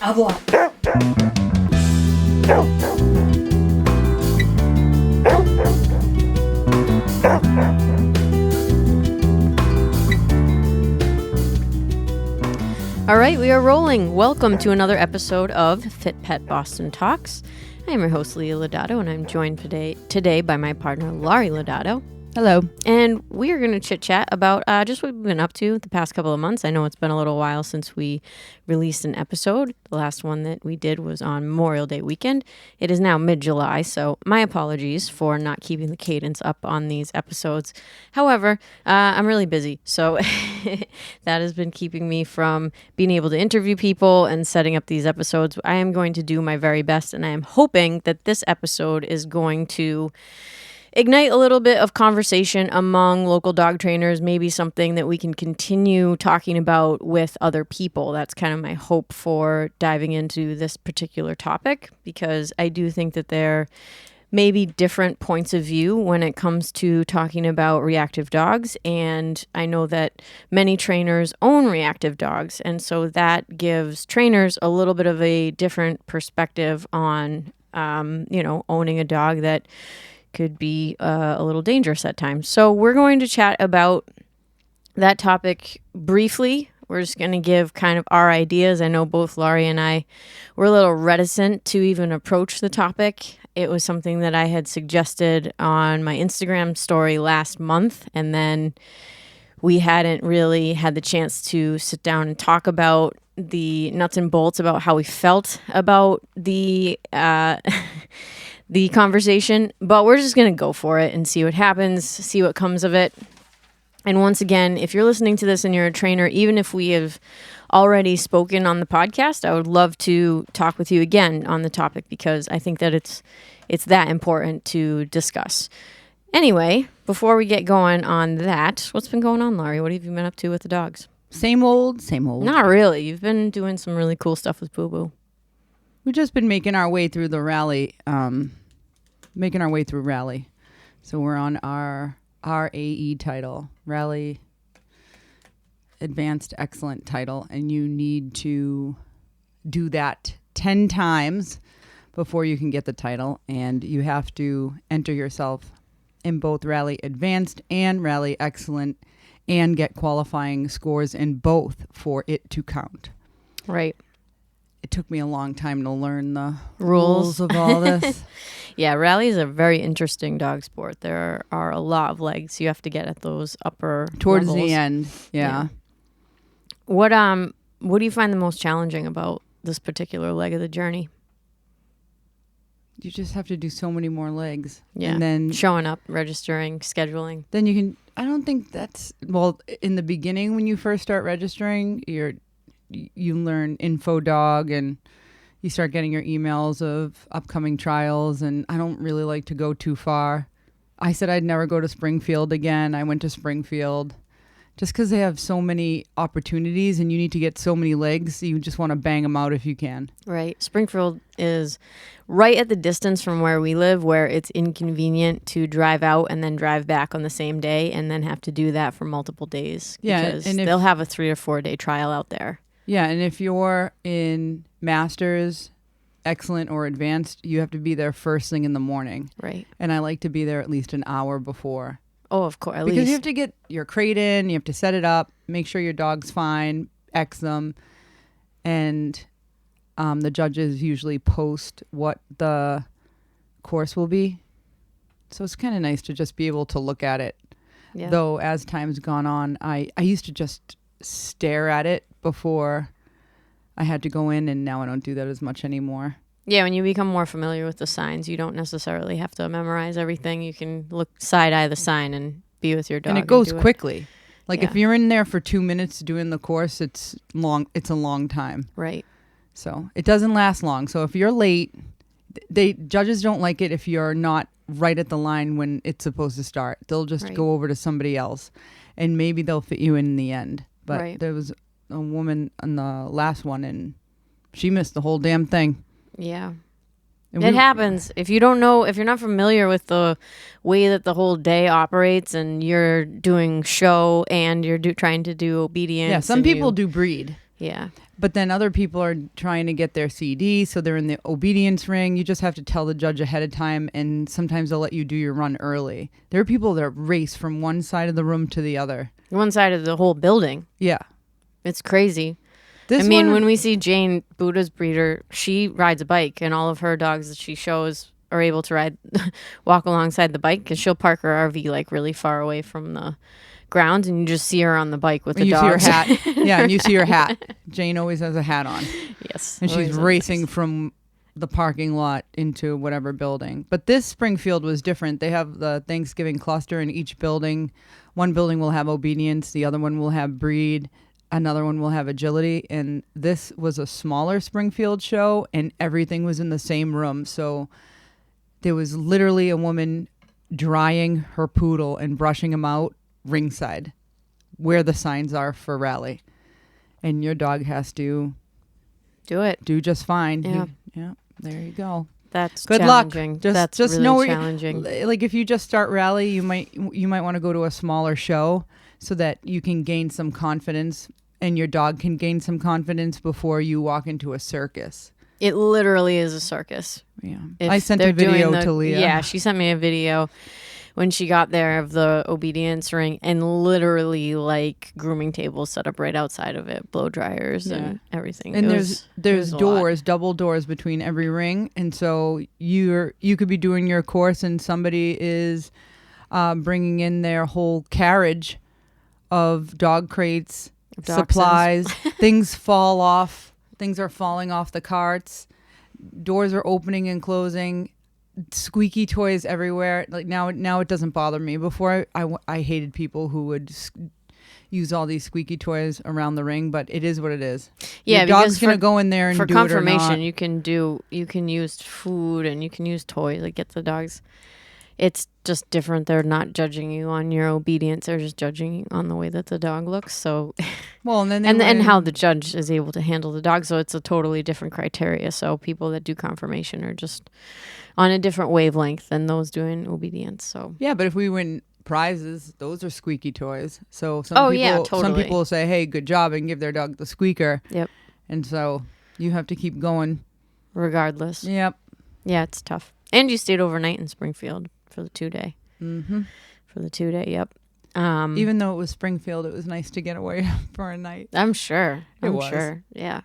Au revoir. All right, we are rolling. Welcome to another episode of FitPet Boston Talks. I am your host, Leah Lori, and I'm joined today by my partner, Lori Lori. Hello. And we are going to chit-chat about just what we've been up to the past couple of months. I know it's been a little while since we released an episode. The last one that we did was on Memorial Day weekend. It is now mid-July, so my apologies for not keeping the cadence up on these episodes. However, I'm really busy, so that has been keeping me from being able to interview people and setting up these episodes. I am going to do my very best, and I am hoping that this episode is going to ignite a little bit of conversation among local dog trainers, maybe something that we can continue talking about with other people. That's kind of my hope for diving into this particular topic, because I do think that there may be different points of view when it comes to talking about reactive dogs. And I know that many trainers own reactive dogs. And so that gives trainers a little bit of a different perspective on, owning a dog that could be a little dangerous at times. So we're going to chat about that topic briefly. We're just going to give kind of our ideas. I know both Lori and I were a little reticent to even approach the topic. It was something that I had suggested on my Instagram story last month, and then we hadn't really had the chance to sit down and talk about the nuts and bolts about how we felt about the the conversation, but we're just going to go for it and see what happens, see what comes of it. And once again, if you're listening to this and you're a trainer, even if we have already spoken on the podcast, I would love to talk with you again on the topic, because I think that it's that important to discuss. Anyway, before we get going on that, what's been going on, Lori? What have you been up to with the dogs? Same old, same old. Not really. You've been doing some really cool stuff with Boo Boo. We've just been making our way through the rally, So we're on our RAE title, Rally Advanced Excellent title, and you need to do that 10 times before you can get the title, and you have to enter yourself in both Rally Advanced and Rally Excellent and get qualifying scores in both for it to count. Right. It took me a long time to learn the rules of all this. Yeah, rally is a very interesting dog sport. There are a lot of legs. You have to get at those upper towards levels. the end. Yeah. What do you find the most challenging about this particular leg of the journey? You just have to do so many more legs. Yeah. And then showing up, registering, scheduling. Then you can, I don't think that's, well, in the beginning when you first start registering, you learn info dog and you start getting your emails of upcoming trials, and I don't really like to go too far. I said I'd never go to Springfield again. I went to Springfield just because they have so many opportunities and you need to get so many legs. You just want to bang them out if you can. Right. Springfield is right at the distance from where we live, where it's inconvenient to drive out and then drive back on the same day and then have to do that for multiple days. Yeah, because and they'll have a 3 or 4 day trial out there. Yeah, and if you're in Masters, Excellent, or Advanced, you have to be there first thing in the morning. Right. And I like to be there at least an hour before. Oh, of course. Because you have to get your crate in, you have to set it up, make sure your dog's fine, X them, and the judges usually post what the course will be. So it's kind of nice to just be able to look at it. Yeah. Though as time's gone on, I used to just stare at it before I had to go in, and now I don't do that as much anymore. Yeah, when you become more familiar with the signs, you don't necessarily have to memorize everything. You can look side-eye the sign and be with your dog. And it goes quickly. It. Like if you're in there for 2 minutes doing the course, it's a long time. Right. So it doesn't last long. So if you're late, judges don't like it if you're not right at the line when it's supposed to start. They'll just go over to somebody else, and maybe they'll fit you in the end. But there was a woman on the last one, and she missed the whole damn thing. Yeah. It happens. If you don't know, if you're not familiar with the way that the whole day operates, and you're doing show and you're trying to do obedience. Yeah, some people do breed. Yeah. But then other people are trying to get their CD, so they're in the obedience ring. You just have to tell the judge ahead of time, and sometimes they'll let you do your run early. There are people that race from one side of the room to the other. One side of the whole building. Yeah. It's crazy. When we see Jane, Buddha's breeder, she rides a bike, and all of her dogs that she shows are able to walk alongside the bike, because she'll park her RV like really far away from the ground, and you just see her on the bike with the dogs. You see her hat. Yeah, and you see her hat. Jane always has a hat on. Yes. And she's racing from the parking lot into whatever building. But this Springfield was different. They have the Thanksgiving cluster in each building. One building will have obedience. The other one will have breed. Another one will have agility. And this was a smaller Springfield show, and everything was in the same room. So there was literally a woman drying her poodle and brushing him out ringside where the signs are for rally. And your dog has to do just fine. Yeah. There you go. That's good challenging. Luck. That's just really know challenging. Like if you just start rally, you might want to go to a smaller show so that you can gain some confidence, and your dog can gain some confidence before you walk into a circus. It literally is a circus. Yeah. I sent a video to Leah. Yeah, she sent me a video when she got there of the obedience ring, and literally like grooming tables set up right outside of it, blow dryers and everything. And there's doors, double doors between every ring, and so you could be doing your course and somebody is bringing in their whole carriage of dog crates, supplies, things fall off, things are falling off the carts, doors are opening and closing. Squeaky toys everywhere. Like now it doesn't bother me. Before I hated people who would use all these squeaky toys around the ring, but it is what it is. Yeah, your dog's gonna go in there and for do confirmation, it or not. you can use food and you can use toys. Like get the dogs. It's just different. They're not judging you on your obedience. They're just judging you on the way that the dog looks. So, well, and then and how the judge is able to handle the dog. So it's a totally different criteria. So people that do confirmation are just on a different wavelength than those doing obedience. So yeah, but if we win prizes, those are squeaky toys. So some people will say, "Hey, good job," and give their dog the squeaker. Yep. And so you have to keep going, regardless. Yep. Yeah, it's tough. And you stayed overnight in Springfield for the 2-day. Mm-hmm. For the 2-day, yep. Even though it was Springfield, it was nice to get away for a night. I'm sure. I'm sure. Yeah.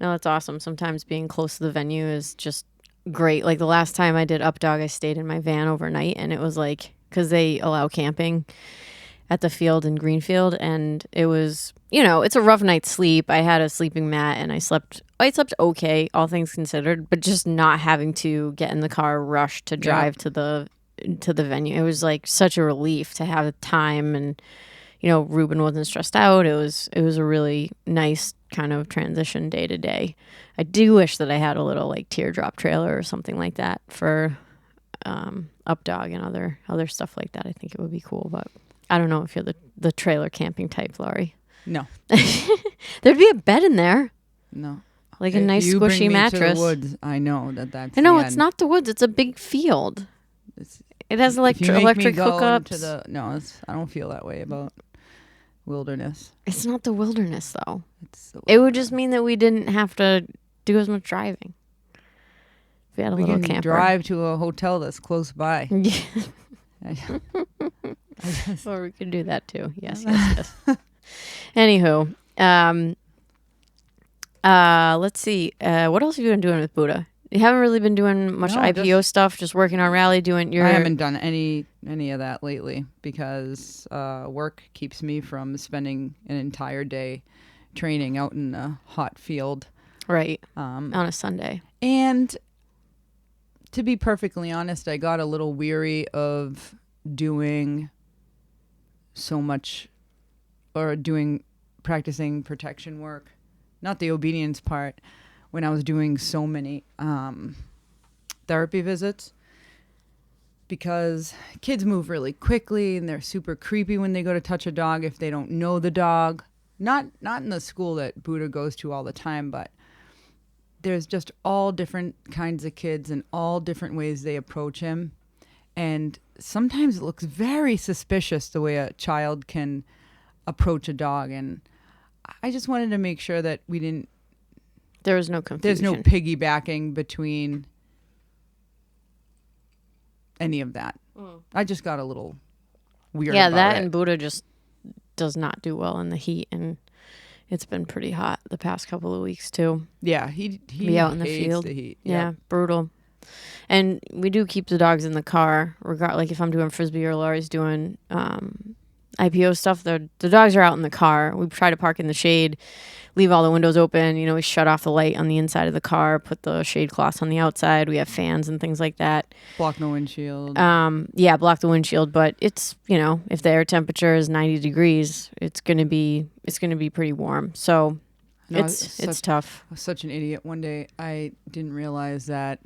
No, that's awesome. Sometimes being close to the venue is just great. Like the last time I did Up Dog, I stayed in my van overnight, and it was like, because they allow camping at the field in Greenfield, and it was, it's a rough night's sleep. I had a sleeping mat, and I slept okay, all things considered, but just not having to get in the car, rush to drive to the venue. It was like such a relief to have the time, and Ruben wasn't stressed out. It was a really nice kind of transition day to day. I do wish that I had a little like teardrop trailer or something like that for Up Dog and other stuff like that. I think it would be cool, but I don't know if you're the trailer camping type, Lori. No. There'd be a bed in there. No. Like a nice squishy mattress. To the woods, I know that's. I know it's not the woods. It's a big field. It has electric hookups. I don't feel that way about wilderness. It's not the wilderness though. It would just mean that we didn't have to do as much driving. If we had a little camper. Drive to a hotel that's close by. Or we could do that too. Yes. Anywho, let's see. What else have you been doing with Buddha? You haven't really been doing much IPO stuff, just working on rally, I haven't done any of that lately because work keeps me from spending an entire day training out in a hot field. Right. On a Sunday. And to be perfectly honest, I got a little weary of doing so much or practicing protection work, not the obedience part, when I was doing so many therapy visits, because kids move really quickly and they're super creepy when they go to touch a dog if they don't know the dog. Not in the school that Buddha goes to all the time, but there's just all different kinds of kids and all different ways they approach him. And sometimes it looks very suspicious the way a child can approach a dog. And I just wanted to make sure that we didn't. There was no confusion. There's no piggybacking between any of that. I just got a little weird. Yeah, about that it. and Buddha just does not do well in the heat, and it's been pretty hot the past couple of weeks too. Yeah, he Be out in the hates field. the heat. Yeah, brutal. And we do keep the dogs in the car, like if I'm doing frisbee or Laurie's doing IPO stuff. The dogs are out in the car. We try to park in the shade, leave all the windows open. We shut off the light on the inside of the car, put the shade cloths on the outside. We have fans and things like that. Block the windshield. Yeah, block the windshield. But it's if the air temperature is 90 degrees, it's gonna be pretty warm. So it's tough. I was such an idiot. One day I didn't realize that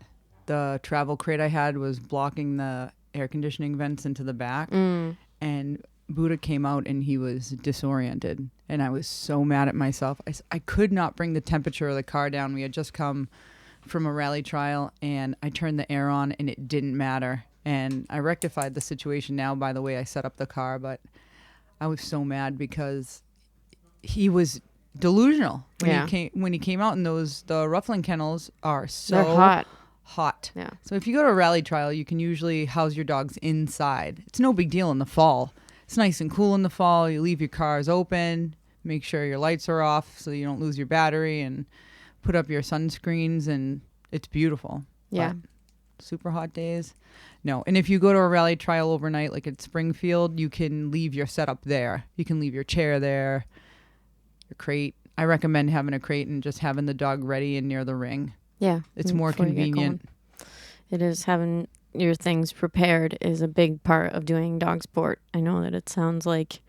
the travel crate I had was blocking the air conditioning vents into the back, and Buddha came out and he was disoriented, and I was so mad at myself. I could not bring the temperature of the car down. We had just come from a rally trial, and I turned the air on and it didn't matter, and I rectified the situation now by the way I set up the car, but I was so mad because he was delusional when he came out. And the ruffling kennels are so They're hot. Yeah. So if you go to a rally trial, you can usually house your dogs inside. It's no big deal in the fall. It's nice and cool in the fall. You leave your cars open, make sure your lights are off so you don't lose your battery, and put up your sunscreens, and it's beautiful. Yeah. But super hot days, no. And if you go to a rally trial overnight, like at Springfield, you can leave your setup there. You can leave your chair there, your crate. I recommend having a crate and just having the dog ready and near the ring. Yeah. It's more convenient. It is. Having your things prepared is a big part of doing dog sport. I know that it sounds like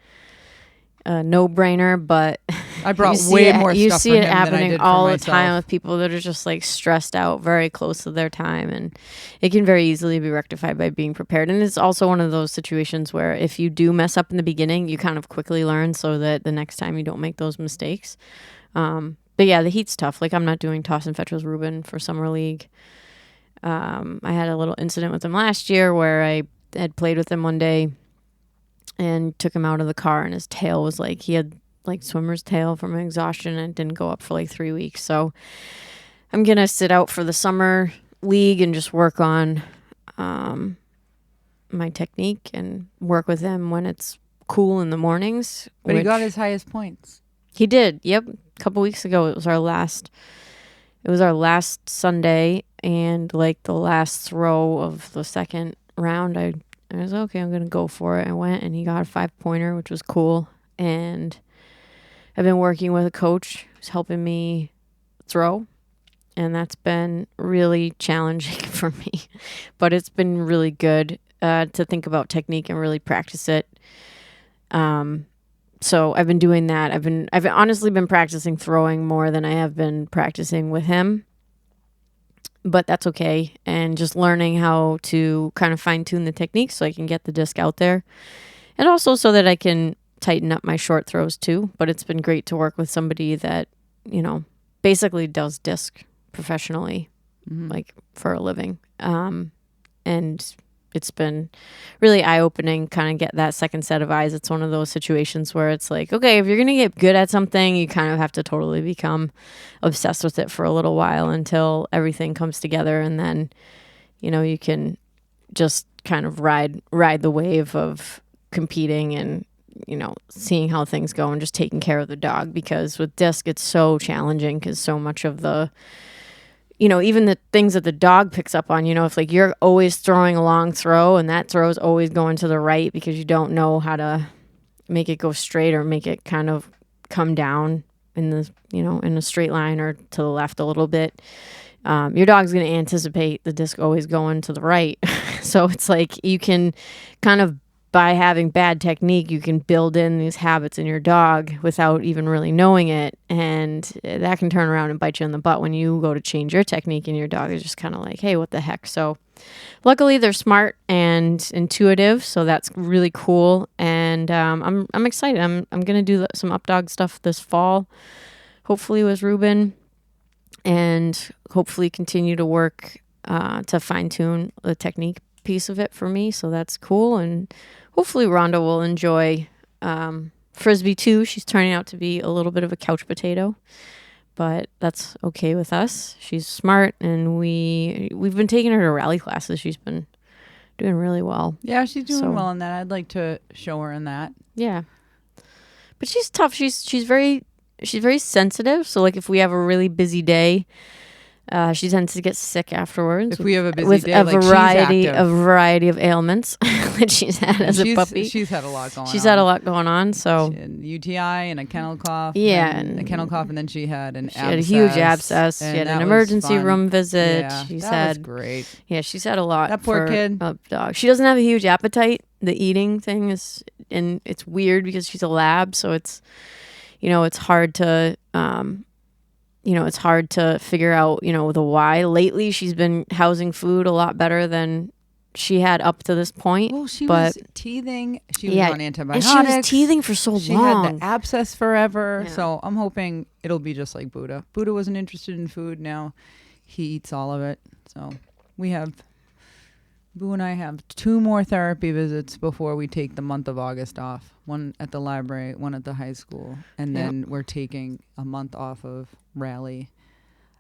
a no-brainer, but I brought way more you stuff see for it him than I happening did for all the myself. time with people that are just like stressed out, very close to their time, and it can very easily be rectified by being prepared. And it's also one of those situations where if you do mess up in the beginning, you kind of quickly learn so that the next time you don't make those mistakes. But yeah, the heat's tough. Like I'm not doing toss and fetch with Ruben for summer league. I had a little incident with him last year where I had played with him one day and took him out of the car, and his tail was like, he had like swimmer's tail from exhaustion, and it didn't go up for like 3 weeks. So I'm going to sit out for the summer league and just work on my technique and work with him when it's cool in the mornings. But he got his highest points. He did. Yep. A couple weeks ago, it was our last Sunday, and like the last throw of the second round, I was okay, I'm going to go for it. I went, and he got a 5-pointer, which was cool. And I've been working with a coach who's helping me throw, and that's been really challenging for me, but it's been really good to think about technique and really practice it. So I've been doing that. I've honestly been practicing throwing more than I have been practicing with him, but that's okay. And just learning how to kind of fine tune the technique so I can get the disc out there, and also so that I can tighten up my short throws too. But it's been great to work with somebody that, basically does disc professionally, like for a living. And it's been really eye-opening, kind of get that second set of eyes. It's one of those situations where it's like, okay, if you're going to get good at something, you kind of have to totally become obsessed with it for a little while until everything comes together. And then, you can just kind of ride the wave of competing and, seeing how things go and just taking care of the dog. Because with disc, it's so challenging because so much of the, even the things that the dog picks up on, if like you're always throwing a long throw and that throw is always going to the right because you don't know how to make it go straight or make it kind of come down in the, in a straight line or to the left a little bit, your dog's going to anticipate the disc always going to the right. So it's like you can kind of, by having bad technique, you can build in these habits in your dog without even really knowing it. And that can turn around and bite you in the butt when you go to change your technique and your dog is just kind of like, hey, what the heck? So luckily they're smart and intuitive. So that's really cool. And I'm excited. I'm going to do some up dog stuff this fall, hopefully with Ruben, and hopefully continue to work to fine tune the technique piece of it for me. So that's cool. And hopefully Rhonda will enjoy Frisbee too. She's turning out to be a little bit of a couch potato, but that's okay with us. She's smart, and we've been taking her to rally classes. She's been doing really well. Yeah, she's doing well in that. I'd like to show her in that. Yeah, but she's tough. She's very sensitive. So like if we have a really busy day, she tends to get sick afterwards. If we have a busy with day, a like variety of ailments that she's had as a puppy. She's had a lot going on. She's had a lot going on. So she had an UTI and a kennel cough. Yeah, and a kennel cough, and then she had an abscess. She had a huge abscess. She had an emergency room visit. Yeah, she's that had was great. Yeah, she's had a lot. That poor kid. A dog. She doesn't have a huge appetite. The eating thing is, and it's weird because she's a lab, so it's, it's hard to, it's hard to figure out, the why. Lately, she's been housing food a lot better than she had up to this point. Well, she was teething. She was on antibiotics. And she was teething for so long. She had the abscess forever. Yeah. So I'm hoping it'll be just like Buddha. Buddha wasn't interested in food. Now he eats all of it. So Boo and I have 2 more therapy visits before we take the month of August off. One at the library, one at the high school. And then we're taking a month off of rally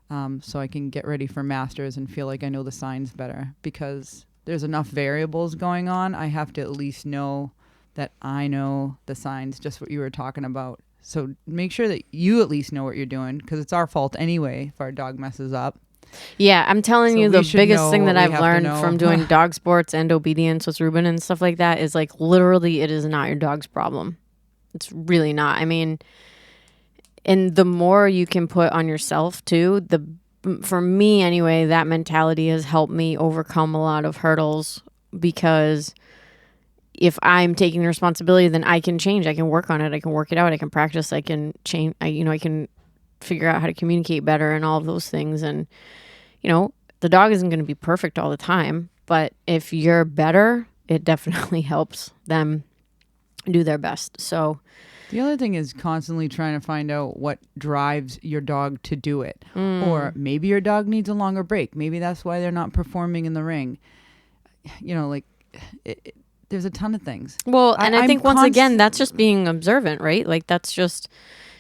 so I can get ready for masters and feel like I know the signs better. Because there's enough variables going on. I have to at least know that I know the signs, just what you were talking about. So make sure that you at least know what you're doing, because it's our fault anyway if our dog messes up. Yeah, I'm telling you, the biggest thing that I've learned from doing dog sports and obedience with Ruben and stuff like that is like literally it is not your dog's problem. It's really not. I mean, and the more you can put on yourself too, for me anyway, that mentality has helped me overcome a lot of hurdles, because if I'm taking the responsibility, then I can change. I can work on it. I can work it out. I can practice. I can change. I can figure out how to communicate better and all of those things. And the dog isn't going to be perfect all the time, but if you're better, it definitely helps them do their best. So the other thing is constantly trying to find out what drives your dog to do it. Or maybe your dog needs a longer break. Maybe that's why they're not performing in the ring. There's a ton of things. Well, and I think once again, that's just being observant, right? Like that's just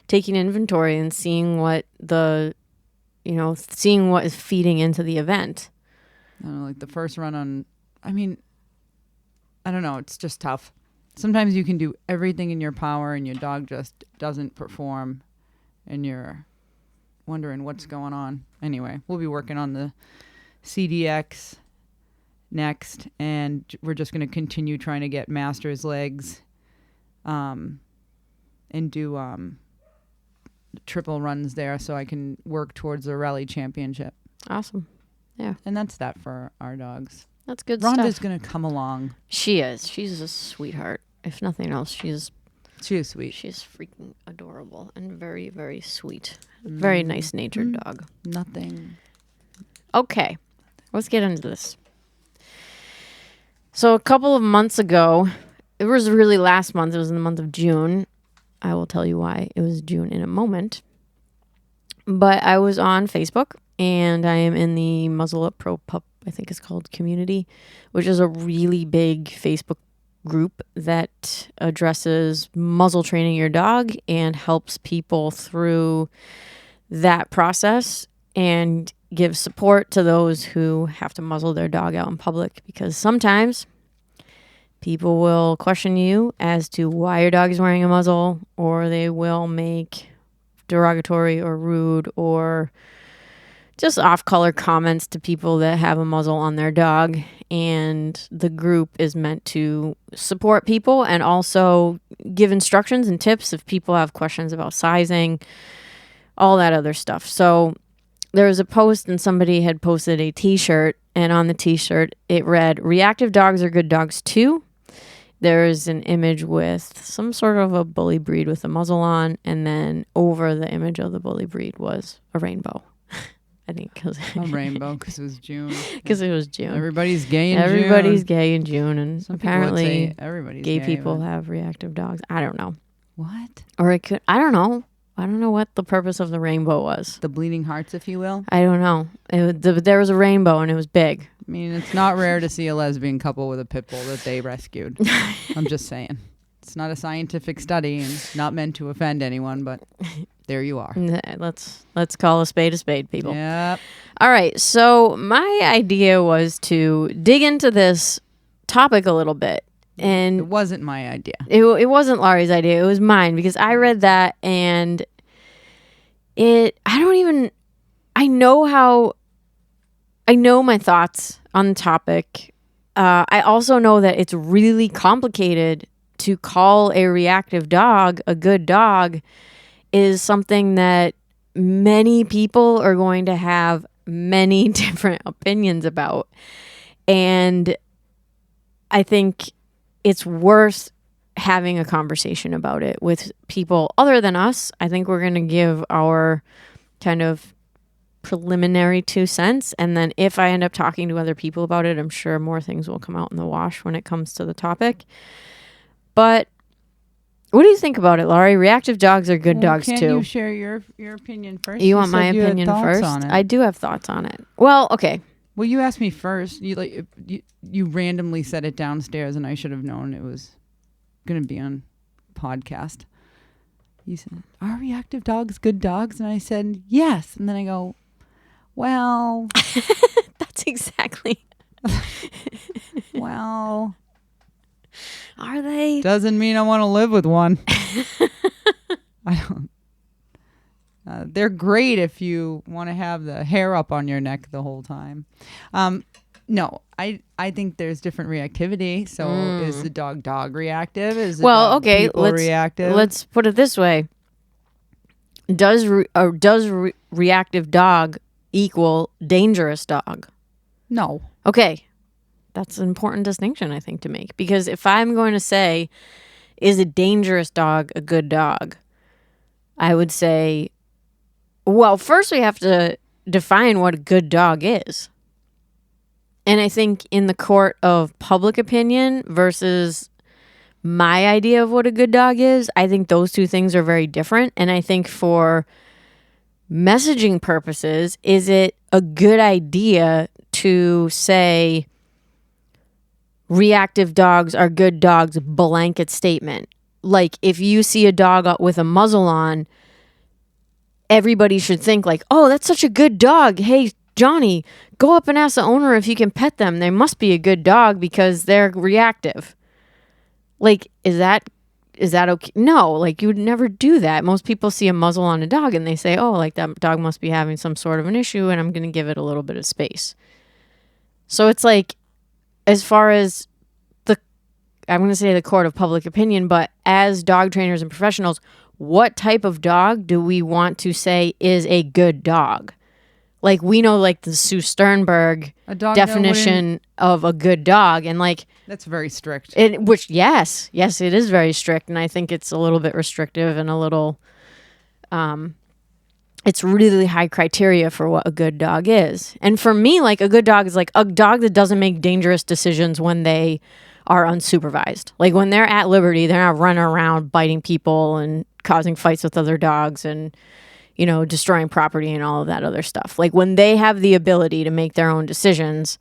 taking inventory and seeing what seeing what is feeding into the event. I don't know, like the first run on, I don't know. It's just tough. Sometimes you can do everything in your power and your dog just doesn't perform and you're wondering what's going on. Anyway, we'll be working on the CDX next, and we're just going to continue trying to get masters legs and do triple runs there so I can work towards the rally championship. Awesome. Yeah. And that's that for our dogs. That's good Rhonda's stuff. going to come along. She is. She's a sweetheart. If nothing else, she is sweet. She's freaking adorable and very, very sweet. Very nice natured dog. Nothing. Okay. Let's get into this. So a couple of months ago, it was really last month. It was in the month of June. I will tell you why it was June in a moment. But I was on Facebook, and I am in the Muzzle Up Pro Pup, I think it's called, community, which is a really big Facebook group that addresses muzzle training your dog and helps people through that process and gives support to those who have to muzzle their dog out in public, because sometimes people will question you as to why your dog is wearing a muzzle, or they will make derogatory or rude or just off-color comments to people that have a muzzle on their dog. And the group is meant to support people and also give instructions and tips if people have questions about sizing, all that other stuff. So there was a post, and somebody had posted a t-shirt, and on the t-shirt it read, "Reactive dogs are good dogs too." There's an image with some sort of a bully breed with a muzzle on, and then over the image of the bully breed was a rainbow. I think because a rainbow, because it was June. Because it was June. Everybody's gay in June. Everybody's gay in June, and some apparently everybody's gay people have reactive dogs. I don't know. What? Or it could. I don't know. I don't know what the purpose of the rainbow was. The bleeding hearts, if you will. I don't know. There was a rainbow, and it was big. I mean, it's not rare to see a lesbian couple with a pit bull that they rescued. I'm just saying. It's not a scientific study and not meant to offend anyone, but there you are. Let's call a spade, people. Yep. All right. So my idea was to dig into this topic a little bit. And it wasn't my idea. It wasn't Laurie's idea. It was mine because I read that and I know my thoughts on the topic. I also know that it's really complicated to call a reactive dog a good dog is something that many people are going to have many different opinions about. And I think it's worth having a conversation about it with people other than us. I think we're going to give our kind of preliminary 2 cents. And then if I end up talking to other people about it, I'm sure more things will come out in the wash when it comes to the topic. But what do you think about it, Laurie? Reactive dogs are good dogs too. Can't you share your opinion first? You want my opinion first? I do have thoughts on it. Well, okay. Well, you asked me first. You randomly said it downstairs, and I should have known it was going to be on podcast. You said, "Are reactive dogs good dogs?" And I said, "Yes." And then I go, "Well, that's exactly." Well, are they? Doesn't mean I want to live with one. I don't. They're great if you want to have the hair up on your neck the whole time. No, I think there's different reactivity. So is the dog reactive? Is the dog people reactive? Let's put it this way. Does reactive dog equal dangerous dog? No. Okay. That's an important distinction, I think, to make. Because if I'm going to say, is a dangerous dog a good dog? I would say, well, first we have to define what a good dog is. And I think in the court of public opinion versus my idea of what a good dog is, I think those two things are very different. And I think for messaging purposes, is it a good idea to say reactive dogs are good dogs, blanket statement? Like if you see a dog with a muzzle on, everybody should think like, oh, that's such a good dog. Hey, Johnny, go up and ask the owner if you can pet them. They must be a good dog because they're reactive. Like, is that okay? No, like you would never do that. Most people see a muzzle on a dog and they say, oh, like that dog must be having some sort of an issue and I'm going to give it a little bit of space. So it's like, as far as I'm going to say the court of public opinion, but as dog trainers and professionals, what type of dog do we want to say is a good dog? Like we know like the Sue Sternberg definition of a good dog, and like that's very strict. Yes, it is very strict, and I think it's a little bit restrictive and a little it's really high criteria for what a good dog is. And for me, like a good dog is like a dog that doesn't make dangerous decisions when they are unsupervised. Like when they're at liberty, they're not running around biting people and causing fights with other dogs and, you know, destroying property and all of that other stuff. Like when they have the ability to make their own decisions.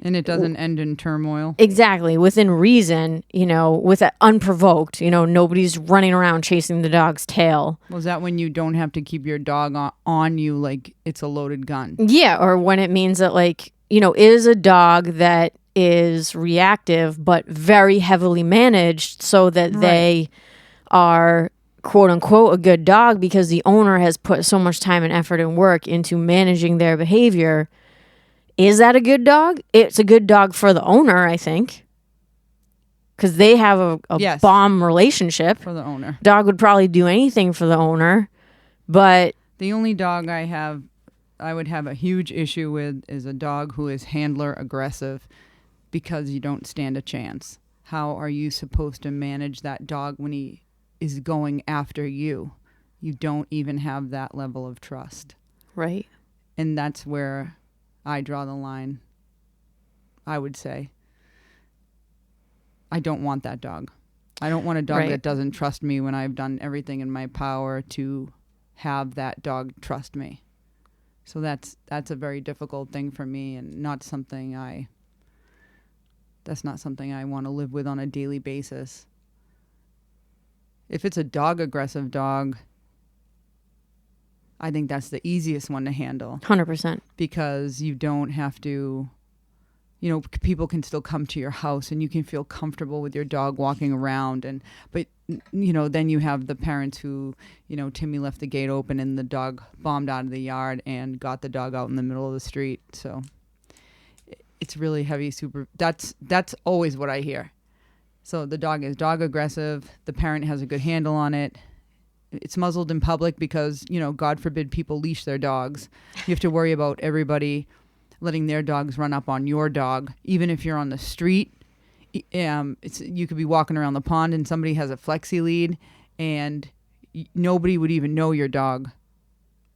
And it doesn't end in turmoil. Exactly. Within reason, you know, with it unprovoked, you know, nobody's running around chasing the dog's tail. Was that when you don't have to keep your dog on you like it's a loaded gun? Yeah. Or when it means that like, you know, is a dog that is reactive but very heavily managed so that they are quote unquote a good dog because the owner has put so much time and effort and work into managing their behavior. Is that a good dog? It's a good dog for the owner, I think, because they have a bomb relationship. For the owner. Dog would probably do anything for the owner, but the only dog I would have a huge issue with is a dog who is handler aggressive because you don't stand a chance. How are you supposed to manage that dog when he is going after you? You don't even have that level of trust. Right. And that's where I draw the line. I would say I don't want that dog. I don't want a dog that doesn't trust me when I've done everything in my power to have that dog trust me. So that's a very difficult thing for me and that's not something I want to live with on a daily basis. if it's a dog aggressive dog, I think that's the easiest one to handle 100%. because you don't have to, you know, people can still come to your house and you can feel comfortable with your dog walking around. But, you know, then you have the parents who, you know, Timmy left the gate open and the dog bombed out of the yard and got the dog out in the middle of the street. So it's really heavy. That's always what I hear. So the dog is dog aggressive. The parent has a good handle on it. It's muzzled in public because, you know, God forbid people leash their dogs. You have to worry about everybody letting their dogs run up on your dog. Even if you're on the street, you could be walking around the pond and somebody has a flexi lead and nobody would even know your dog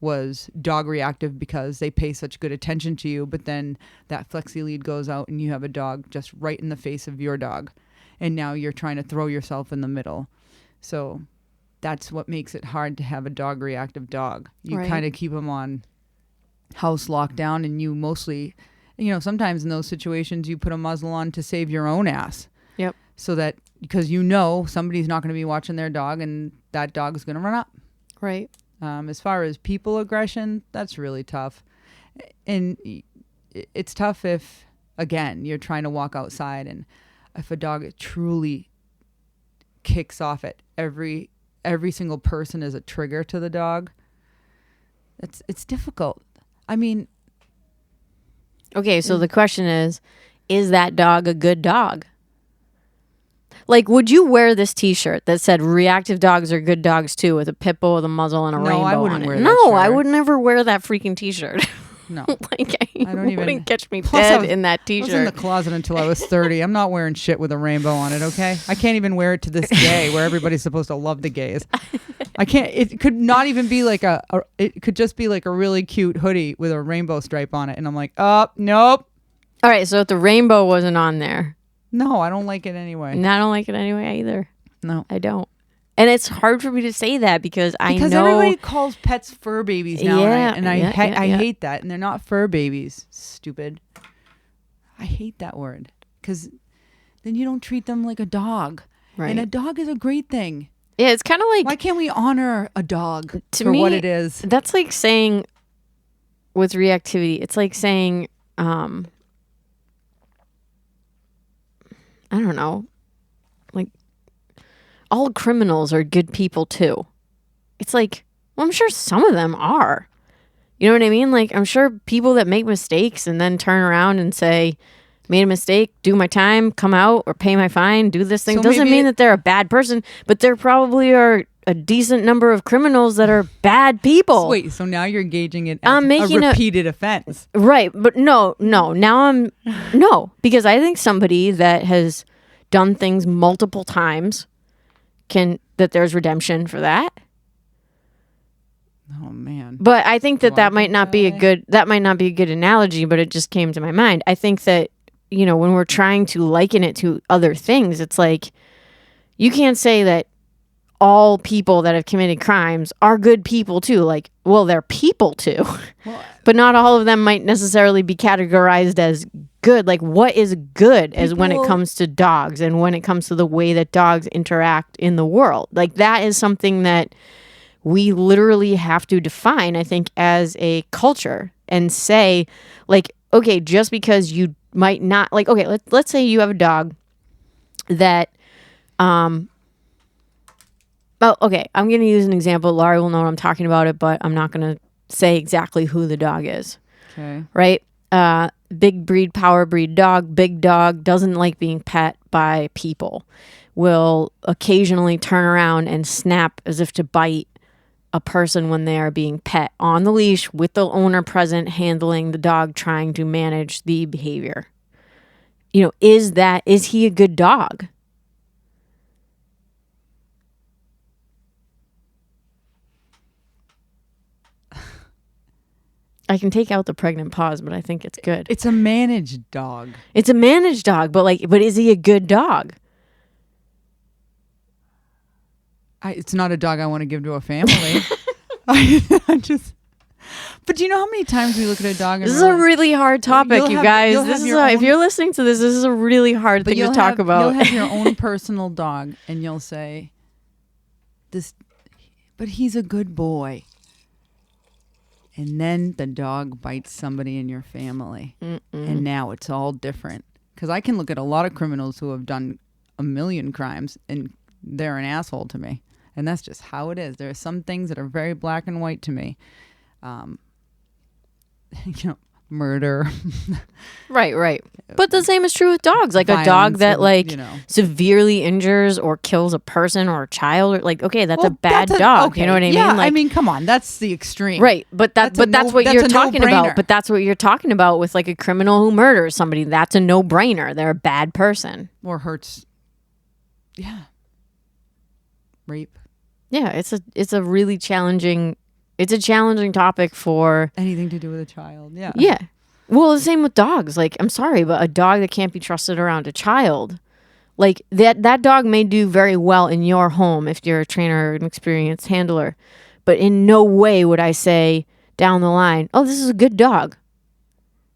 was dog reactive because they pay such good attention to you. But then that flexi lead goes out and you have a dog just right in the face of your dog. And now you're trying to throw yourself in the middle. So that's what makes it hard to have a dog reactive dog. You kind of keep them on house lockdown, and you mostly, you know, sometimes in those situations you put a muzzle on to save your own ass. Yep. So that, because you know somebody's not going to be watching their dog and that dog is going to run up. Right. As far as people aggression, that's really tough. And it's tough if, again, you're trying to walk outside and if a dog truly kicks off at every single person is a trigger to the dog, it's difficult. I mean, okay, so the question is that dog a good dog? Like, would you wear this T-shirt that said "Reactive dogs are good dogs too" with a pit bull with a muzzle and a rainbow I wouldn't on it? wear that No, shirt. I would never wear that freaking T-shirt. No, like I don't even wouldn't catch me dead in that I was in the T-shirt. closet until I was 30. I'm not wearing shit with a rainbow on it. Okay, I can't even wear it to this day where everybody's supposed to love the gays. I can't. It could not even be like it could just be like a really cute hoodie with a rainbow stripe on it, and I'm like, oh, nope. All right, so if the rainbow wasn't on there, No, I don't like it anyway. and I don't like it anyway either. No. I don't. And it's hard for me to say that because I know everybody calls pets fur babies now, Yeah, and I yeah, hate that, and they're not fur babies. Stupid. I hate that word because then you don't treat them like a dog, Right. and a dog is a great thing. Yeah, it's kind of like, Why can't we honor a dog to for me, what it is? That's like saying with reactivity, it's like saying, I don't know, like all criminals are good people too. It's like, well, I'm sure some of them are. You know what I mean? Like, I'm sure people that make mistakes and then turn around and say, made a mistake, do my time, come out or pay my fine, do this thing. So Doesn't maybe mean that they're a bad person, but there probably are a decent number of criminals that are bad people. Wait, so now you're gauging it I'm as making a repeated offense. Right. But no. Now no, because I think somebody that has done things multiple times that there's redemption for that. Oh man. But I think that That might not be a good analogy, but it just came to my mind. I think that, you know, when we're trying to liken it to other things, it's like you can't say that all people that have committed crimes are good people too. Like, well, they're people too. Well, but not all of them might necessarily be categorized as good. Like, what is good as when it comes to dogs and when it comes to the way that dogs interact in the world? Like, that is something that we literally have to define, I think, as a culture and say, like, okay, just because you might not, like, okay, let's say you have a dog that, oh, okay, I'm going to use an example. Laurie will know what I'm talking about it, but I'm not going to say exactly who the dog is. okay. Right? Big breed, power breed dog, big dog, doesn't like being pet by people, will occasionally turn around and snap as if to bite a person when they are being pet on the leash with the owner present, handling the dog, trying to manage the behavior. You know, is he a good dog? I can take out the pregnant pause, but I think it's good. It's a managed dog. It's a managed dog, but is he a good dog? It's not a dog I want to give to a family. But do you know how many times we look at a dog? And This is a really hard topic, you guys. If you're listening to this is a really hard thing to talk about. You'll have your own personal dog, and you'll say, but he's a good boy. And then the dog bites somebody in your family. And now it's all different. Because I can look at a lot of criminals who have done a million crimes and they're an asshole to me. And that's just how it is. There are some things that are very black and white to me. Murder. Right. But the same is true with dogs. Like Violence, a dog that severely injures or kills a person or a child, or that's a bad dog. Okay. You know what I mean? Like, I mean, come on, that's the extreme. Right. But that's what you're talking about. But that's what you're talking about with like a criminal who murders somebody. That's a no-brainer. They're a bad person. Or hurts. Yeah. Rape. Yeah, it's a really challenging. It's a challenging topic for anything to do with a child. Yeah. Yeah. Well, the same with dogs. Like, I'm sorry, but a dog that can't be trusted around a child, like that dog may do very well in your home if you're a trainer or an experienced handler, but in no way would I say down the line, oh, this is a good dog.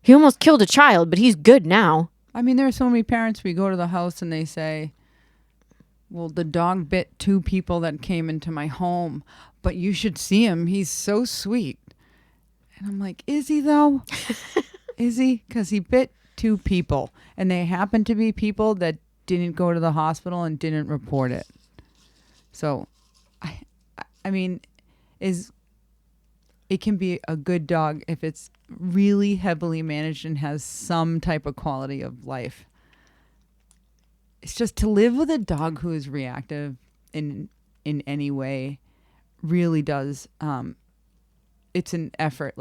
He almost killed a child, but he's good now. I mean, there are so many parents, we go to the house and they say, well, the dog bit 2 people that came into my home, but you should see him. He's so sweet. And I'm like, is he though? Is he? Because he bit 2 people. And they happen to be people that didn't go to the hospital and didn't report it. So, I mean, it can be a good dog if it's really heavily managed and has some type of quality of life. It's just to live with a dog who is reactive in any way really does. It's an effort,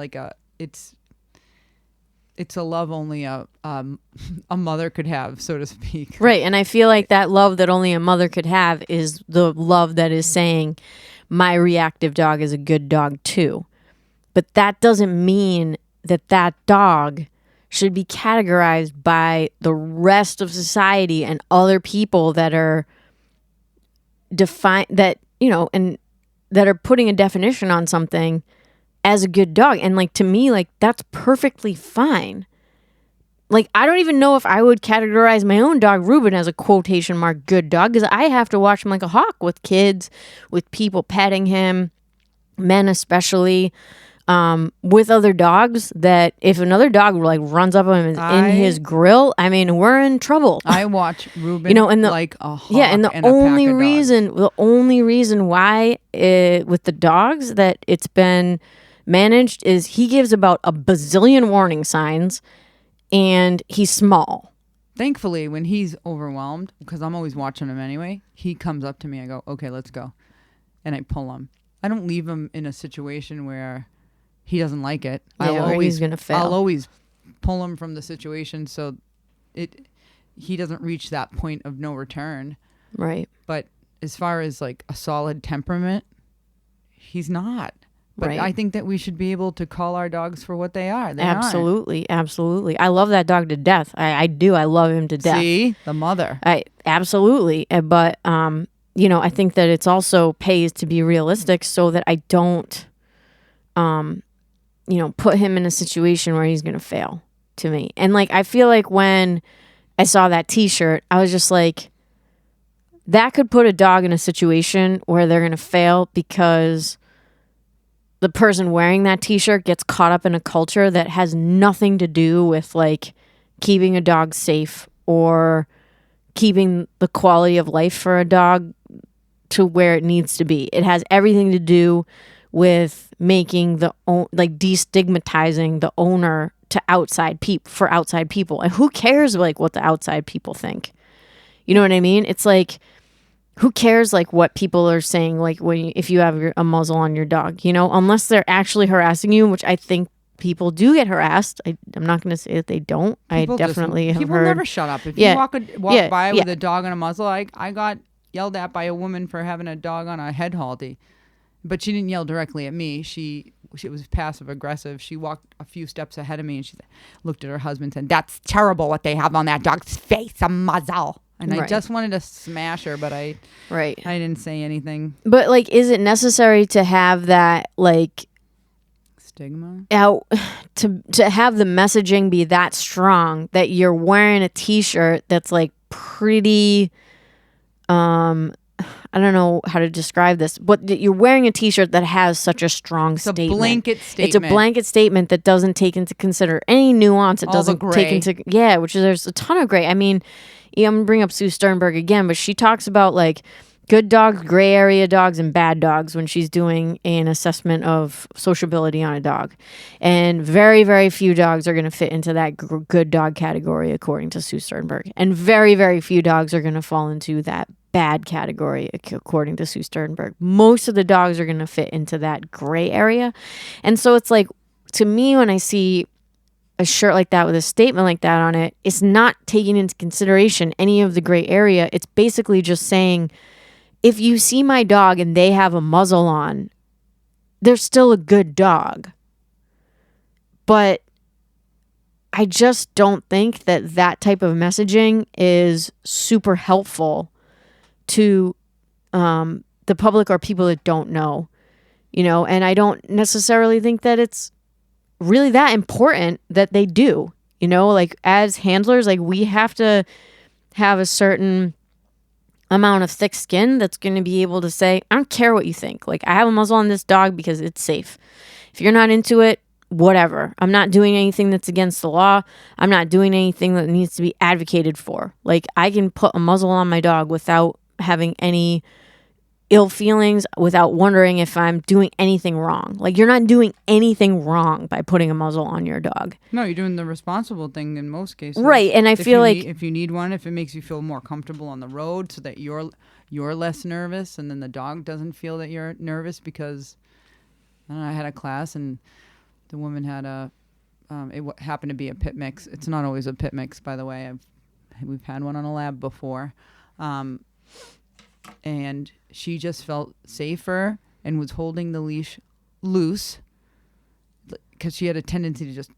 it's a love only a mother could have, so to speak. Right, and I feel like that love that only a mother could have is the love that is saying, my reactive dog is a good dog too. But that doesn't mean that dog should be categorized by the rest of society and other people that are and that are putting a definition on something as a good dog. And to me, that's perfectly fine. I don't even know if I would categorize my own dog, Ruben, as a quotation mark good dog, because I have to watch him like a hawk with kids, with people petting him, men especially. With other dogs, that if another dog runs up on him in his grill, I mean, we're in trouble. I watch Ruben like a hawk. Yeah, and the only reason why with the dogs that it's been managed is he gives about a bazillion warning signs, and he's small. Thankfully, when he's overwhelmed, because I'm always watching him anyway, he comes up to me. I go, okay, let's go, and I pull him. I don't leave him in a situation where he doesn't like it. He's gonna fail. I'll always pull him from the situation so he doesn't reach that point of no return. Right. But as far as a solid temperament, he's not. But right. I think that we should be able to call our dogs for what they are. Absolutely. I love that dog to death. I do. I love him to death. See? The mother. Absolutely. But I think that it's also pays to be realistic so that I don't put him in a situation where he's going to fail to me. And I feel like when I saw that t-shirt, I was just like, that could put a dog in a situation where they're going to fail because the person wearing that t-shirt gets caught up in a culture that has nothing to do with keeping a dog safe or keeping the quality of life for a dog to where it needs to be. It has everything to do with making destigmatizing the owner to outside people. And who cares what the outside people think? You know what I mean? It's who cares what people are saying if you have a muzzle on your dog, unless they're actually harassing you, which I think people do get harassed. I'm not going to say that they don't. People never shut up. If you walk by with a dog on a muzzle, I got yelled at by a woman for having a dog on a head halter. But she didn't yell directly at me. She was passive aggressive. She walked a few steps ahead of me and she looked at her husband and said, "That's terrible what they have on that dog's face, a muzzle." And right. I just wanted to smash her, but I didn't say anything. But is it necessary to have that stigma out to have the messaging be that strong that you're wearing a t-shirt that's pretty I don't know how to describe this, but you're wearing a t-shirt that has such a strong statement. It's a blanket statement. It's a blanket statement that doesn't take into consider any nuance. It All doesn't the gray. take into, which is, there's a ton of gray. I mean, I'm going to bring up Sue Sternberg again, but she talks about like good dogs, gray area dogs, and bad dogs when she's doing an assessment of sociability on a dog. And very, very few dogs are going to fit into that good dog category, according to Sue Sternberg. And very, very few dogs are going to fall into that bad category, according to Sue Sternberg. Most of the dogs are going to fit into that gray area. And so it's like, to me, when I see a shirt like that with a statement like that on it, it's not taking into consideration any of the gray area. It's basically just saying, if you see my dog and they have a muzzle on, they're still a good dog. But I just don't think that that type of messaging is super helpful to the public or people that don't know, and I don't necessarily think that it's really that important that they do, like as handlers, like we have to have a certain amount of thick skin that's going to be able to say, I don't care what you think. Like, I have a muzzle on this dog because it's safe. If you're not into it, whatever. I'm not doing anything that's against the law. I'm not doing anything that needs to be advocated for. Like, I can put a muzzle on my dog without having any ill feelings, without wondering if I'm doing anything wrong. Like, you're not doing anything wrong by putting a muzzle on your dog. No, you're doing the responsible thing in most cases. Right, and I feel like if you need one, if it makes you feel more comfortable on the road so that you're less nervous and then the dog doesn't feel that you're nervous, because I had a class and the woman had it happened to be a pit mix. It's not always a pit mix, by the way. We've had one on a lab before. And she just felt safer and was holding the leash loose because she had a tendency to just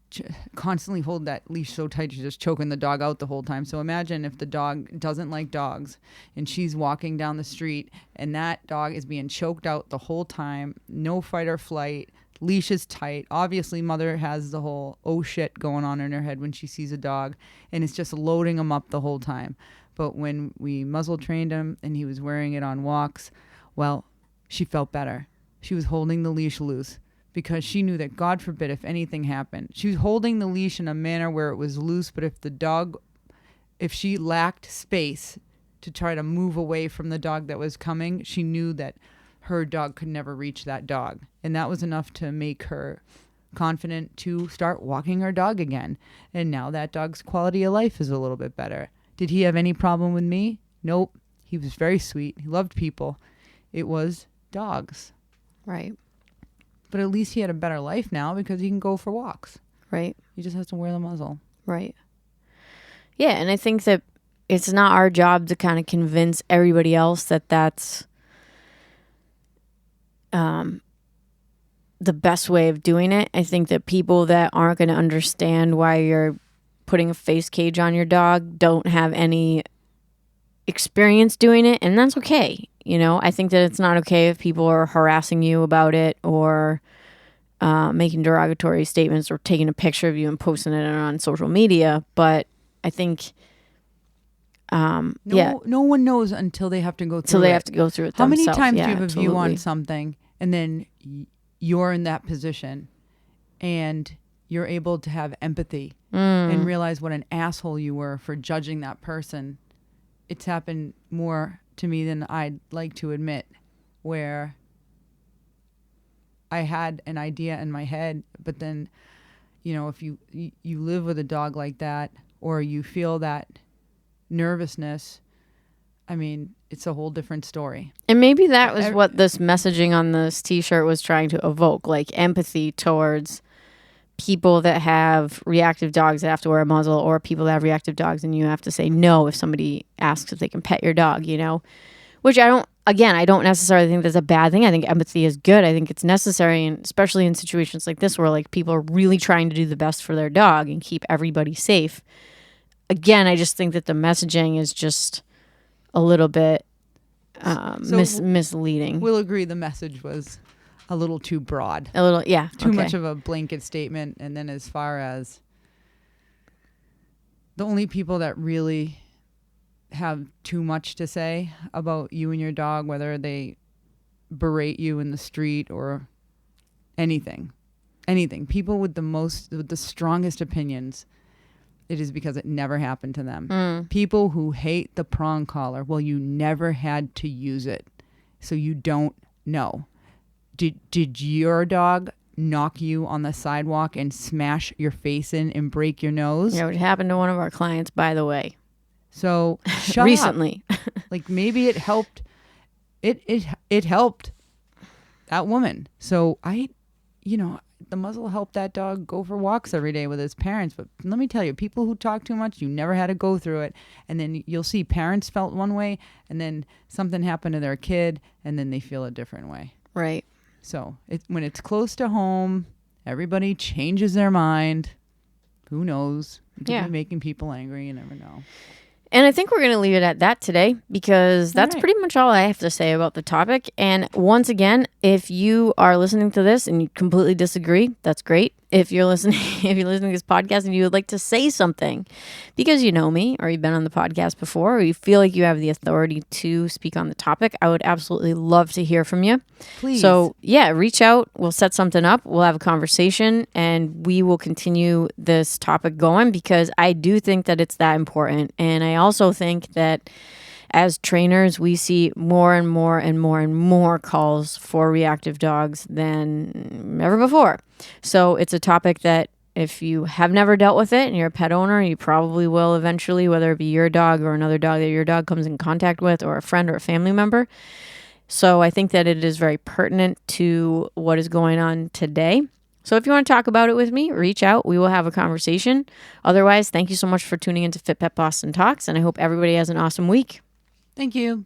constantly hold that leash so tight she's just choking the dog out the whole time. So imagine if the dog doesn't like dogs and she's walking down the street and that dog is being choked out the whole time, no fight or flight, leash is tight. Obviously, mother has the whole oh shit going on in her head when she sees a dog, and it's just loading him up the whole time. But when we muzzle trained him and he was wearing it on walks, well, she felt better. She was holding the leash loose because she knew that, God forbid, if anything happened. She was holding the leash in a manner where it was loose, but if she lacked space to try to move away from the dog that was coming, she knew that her dog could never reach that dog. And that was enough to make her confident to start walking her dog again. And now that dog's quality of life is a little bit better. Did he have any problem with me? Nope. He was very sweet. He loved people. It was dogs. Right. But at least he had a better life now because he can go for walks. Right. He just has to wear the muzzle. Right. Yeah, and I think that it's not our job to kind of convince everybody else that that's the best way of doing it. I think that people that aren't going to understand why you're putting a face cage on your dog don't have any experience doing it, and that's okay. I think that it's not okay if people are harassing you about it or making derogatory statements or taking a picture of you and posting it on social media. But I think, no one knows until they have to go through it. Until they have to go through it How themselves. many times Yeah, do you have absolutely. a view on something and then you're in that position and you're able to have empathy and realize what an asshole you were for judging that person? It's happened more to me than I'd like to admit, where I had an idea in my head, but then, if you live with a dog like that or you feel that nervousness, I mean, it's a whole different story. And maybe that was what this messaging on this t-shirt was trying to evoke, like empathy towards people that have reactive dogs that have to wear a muzzle, or people that have reactive dogs and you have to say no if somebody asks if they can pet your dog, which I don't necessarily think that's a bad thing. I think empathy is good. I think it's necessary, and especially in situations like this where like people are really trying to do the best for their dog and keep everybody safe. Again, I just think that the messaging is just a little bit misleading. We'll agree the message was a little too broad. A little, yeah. Too much of a blanket statement. And then as far as the only people that really have too much to say about you and your dog, whether they berate you in the street or anything. People with the strongest opinions, it is because it never happened to them. People who hate the prong collar, well, you never had to use it, so you don't know. Did your dog knock you on the sidewalk and smash your face in and break your nose? Yeah, it happened to one of our clients, by the way. So shut recently. up. Like maybe it helped. It helped that woman. So the muzzle helped that dog go for walks every day with his parents. But let me tell you, people who talk too much, you never had to go through it. And then you'll see parents felt one way, and then something happened to their kid, and then they feel a different way. Right. So when it's close to home, everybody changes their mind. Who knows? It could be making people angry. You never know. And I think we're going to leave it at that today, because that's pretty much all I have to say about the topic. And once again, if you are listening to this and you completely disagree, that's great. If you're listening to this podcast and you would like to say something because you know me or you've been on the podcast before, or you feel like you have the authority to speak on the topic, I would absolutely love to hear from you. Please. So reach out. We'll set something up. We'll have a conversation and we will continue this topic going, because I do think that it's that important. And I also think that as trainers, we see more and more and more and more calls for reactive dogs than ever before. So it's a topic that if you have never dealt with it and you're a pet owner, you probably will eventually, whether it be your dog or another dog that your dog comes in contact with, or a friend or a family member. So I think that it is very pertinent to what is going on today. So if you want to talk about it with me, reach out. We will have a conversation. Otherwise, thank you so much for tuning into FitPet Boston Talks, and I hope everybody has an awesome week. Thank you.